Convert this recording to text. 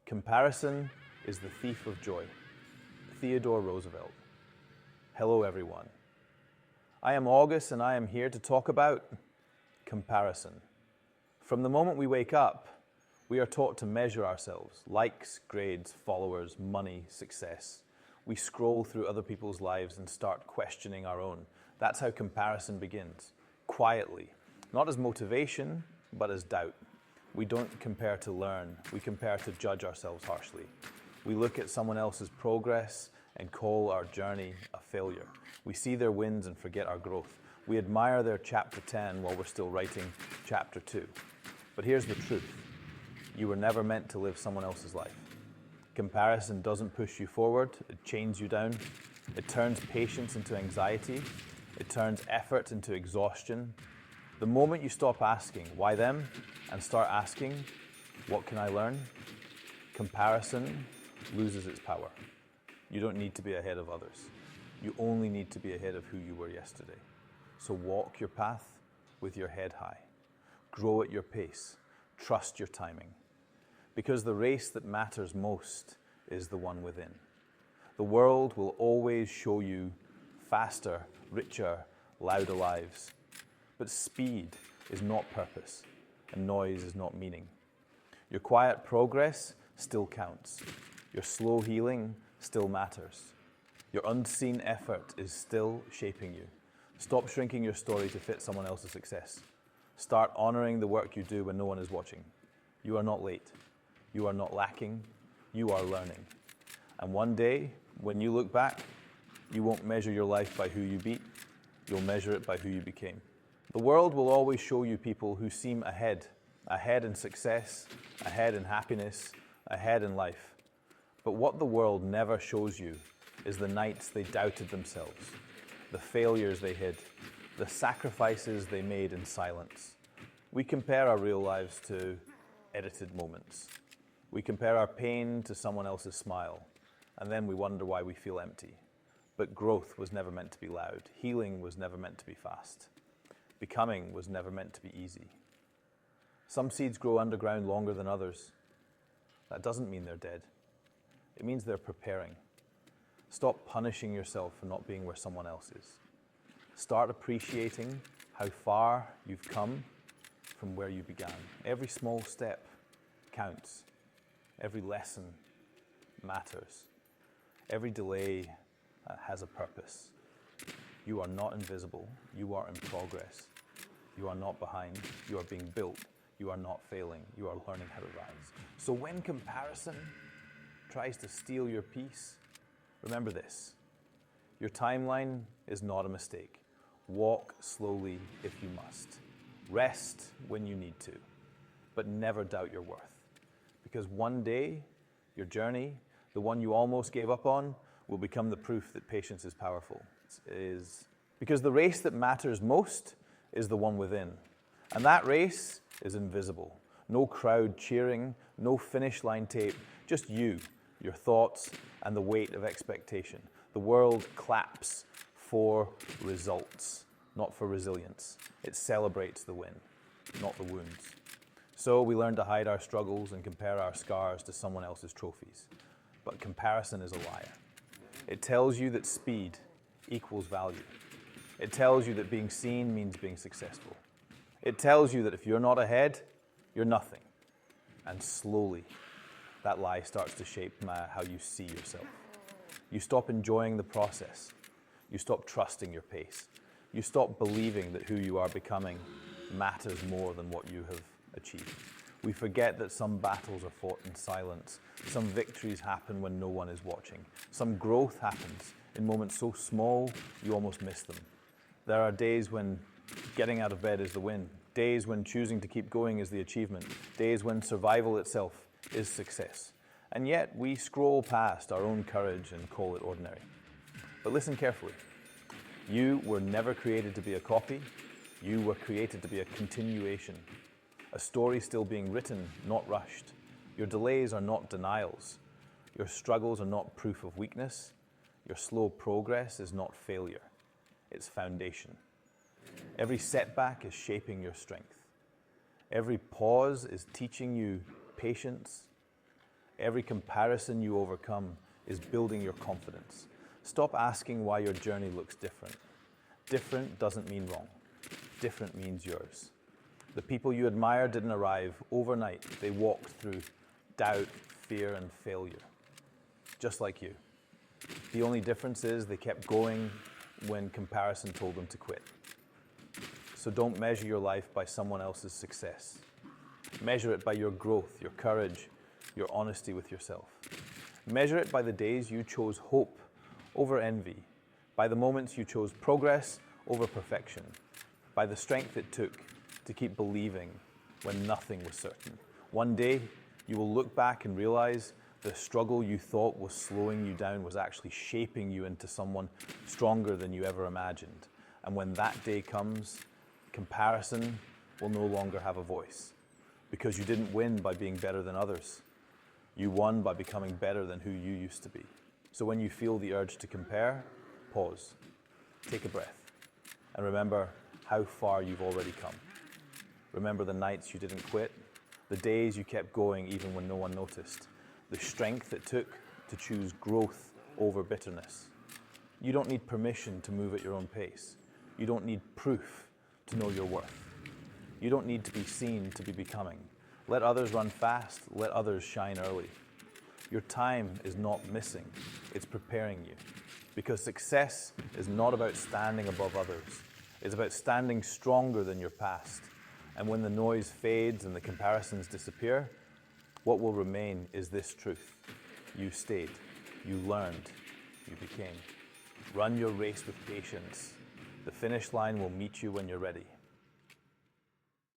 Comparison is the thief of joy. Theodore Roosevelt. Hello, everyone. I am August, and I am here to talk about comparison. From the moment we wake up, we are taught to measure ourselves. Likes, grades, followers, money, success. We scroll through other people's lives and start questioning our own. That's how comparison begins. Quietly. Not as motivation, but as doubt. We don't compare to learn. We compare to judge ourselves harshly. We look at someone else's progress and call our journey a failure. We see their wins and forget our growth. We admire their chapter 10 while we're still writing chapter 2. But here's the truth. You were never meant to live someone else's life. Comparison doesn't push you forward. It chains you down. It turns patience into anxiety. It turns effort into exhaustion. The moment you stop asking, why them, and start asking, what can I learn? Comparison loses its power. You don't need to be ahead of others. You only need to be ahead of who you were yesterday. So walk your path with your head high. Grow at your pace. Trust your timing. Because the race that matters most is the one within. The world will always show you faster, richer, louder lives. But speed is not purpose, and noise is not meaning. Your quiet progress still counts. Your slow healing still matters. Your unseen effort is still shaping you. Stop shrinking your story to fit someone else's success. Start honoring the work you do when no one is watching. You are not late. You are not lacking. You are learning. And one day, when you look back, you won't measure your life by who you beat. You'll measure it by who you became. The world will always show you people who seem ahead in success, ahead in happiness, ahead in life. But what the world never shows you is the nights they doubted themselves, the failures they hid, the sacrifices they made in silence. We compare our real lives to edited moments. We compare our pain to someone else's smile, and then we wonder why we feel empty. But growth was never meant to be loud. Healing was never meant to be fast. Becoming was never meant to be easy. Some seeds grow underground longer than others. That doesn't mean they're dead. It means they're preparing. Stop punishing yourself for not being where someone else is. Start appreciating how far you've come from where you began. Every small step counts. Every lesson matters. Every delay has a purpose. You are not invisible. You are in progress. You are not behind. You are being built. You are not failing. You are learning how to rise. So when comparison tries to steal your peace, remember this. Your timeline is not a mistake. Walk slowly if you must. Rest when you need to. But never doubt your worth. Because one day, your journey, the one you almost gave up on, will become the proof that patience is powerful. Because the race that matters most is the one within. And that race is invisible. No crowd cheering, no finish line tape, just you, your thoughts, and the weight of expectation. The world claps for results, not for resilience. It celebrates the win, not the wounds. So we learn to hide our struggles and compare our scars to someone else's trophies. But comparison is a liar. It tells you that speed equals value. It tells you that being seen means being successful. It tells you that if you're not ahead, you're nothing. And slowly, that lie starts to shape how you see yourself. You stop enjoying the process. You stop trusting your pace. You stop believing that who you are becoming matters more than what you have achieved. We forget that some battles are fought in silence. Some victories happen when no one is watching. Some growth happens in moments so small you almost miss them. There are days when getting out of bed is the win. Days when choosing to keep going is the achievement. Days when survival itself is success. And yet we scroll past our own courage and call it ordinary. But listen carefully. You were never created to be a copy. You were created to be a continuation. A story still being written, not rushed. Your delays are not denials. Your struggles are not proof of weakness. Your slow progress is not failure. It's foundation. Every setback is shaping your strength. Every pause is teaching you patience. Every comparison you overcome is building your confidence. Stop asking why your journey looks different. Different doesn't mean wrong. Different means yours. The people you admire didn't arrive overnight. They walked through doubt, fear, and failure, just like you. The only difference is they kept going when comparison told them to quit. So don't measure your life by someone else's success. Measure it by your growth, your courage, your honesty with yourself. Measure it by the days you chose hope over envy, by the moments you chose progress over perfection, by the strength it took to keep believing when nothing was certain. One day, you will look back and realize the struggle you thought was slowing you down was actually shaping you into someone stronger than you ever imagined. And when that day comes, comparison will no longer have a voice, because you didn't win by being better than others. You won by becoming better than who you used to be. So when you feel the urge to compare, pause, take a breath, and remember how far you've already come. Remember the nights you didn't quit, the days you kept going even when no one noticed, the strength it took to choose growth over bitterness. You don't need permission to move at your own pace. You don't need proof to know your worth. You don't need to be seen to be becoming. Let others run fast, let others shine early. Your time is not missing, it's preparing you. Because success is not about standing above others. It's about standing stronger than your past. And when the noise fades and the comparisons disappear, what will remain is this truth. You stayed, you learned, you became. Run your race with patience. The finish line will meet you when you're ready.